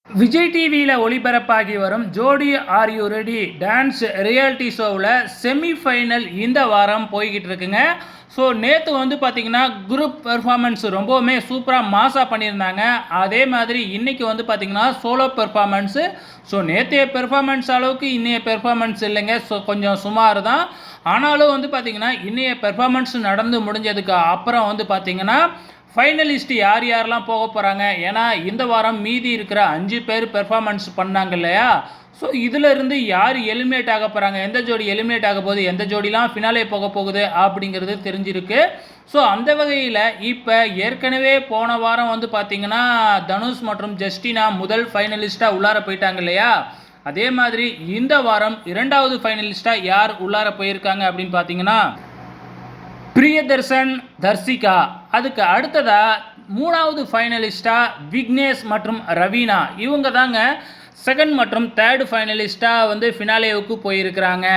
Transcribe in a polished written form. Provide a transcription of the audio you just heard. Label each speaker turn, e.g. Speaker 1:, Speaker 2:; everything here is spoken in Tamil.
Speaker 1: விஜய் டிவியில் ஒளிபரப்பாகி வரும் ஜோடி are you ready dance reality ஷோவில் செமிஃபைனல் இந்த வாரம் போய்கிட்டு இருக்குங்க. ஸோ நேற்று பார்த்திங்கன்னா குரூப் பெர்ஃபார்மன்ஸ் ரொம்பவுமே சூப்பராக மாஸாக பண்ணியிருந்தாங்க. அதே மாதிரி இன்றைக்கி பார்த்திங்கன்னா சோலோ பெர்ஃபார்மன்ஸு. ஸோ நேற்றைய பெர்ஃபார்மன்ஸ் அளவுக்கு இன்றைய பெர்ஃபார்மன்ஸ் இல்லைங்க. ஸோ கொஞ்சம் சுமார் தான். ஆனாலும் பார்த்திங்கன்னா இன்றைய பெர்ஃபார்மன்ஸ் நடந்து முடிஞ்சதுக்கு அப்புறம் பார்த்திங்கன்னா ஃபைனலிஸ்ட் யார் யாரெல்லாம் போக போகிறாங்க, ஏன்னா இந்த வாரம் மீதி இருக்கிற 5 பேர் பெர்ஃபார்மன்ஸ் பண்ணாங்க இல்லையா. ஸோ இதிலிருந்து யார் எலிமினேட் ஆக போகிறாங்க, எந்த ஜோடி எலிமினேட் ஆக போகுது, எந்த ஜோடிலாம் ஃபினாலே போக போகுது அப்படிங்கிறது தெரிஞ்சிருக்கு. ஸோ அந்த வகையில் இப்போ ஏற்கனவே போன வாரம் பார்த்திங்கன்னா தனுஷ் மற்றும் ஜஸ்டினா முதல் ஃபைனலிஸ்ட்டாக உள்ளார போயிட்டாங்க இல்லையா. அதே மாதிரி இந்த வாரம் 2வது ஃபைனலிஸ்ட்டாக யார் உள்ளார போயிருக்காங்க அப்படின்னு பார்த்தீங்கன்னா பிரியதர்ஷன், தர்சிகா. அதுக்கு அடுத்ததாக 3வது ஃபைனலிஸ்ட்டாக விக்னேஷ் மற்றும் ரவீனா. இவங்க தாங்க செகண்ட் மற்றும் தேர்டு ஃபைனலிஸ்ட்டாக ஃபினாலேவுக்கு போயிருக்கிறாங்க.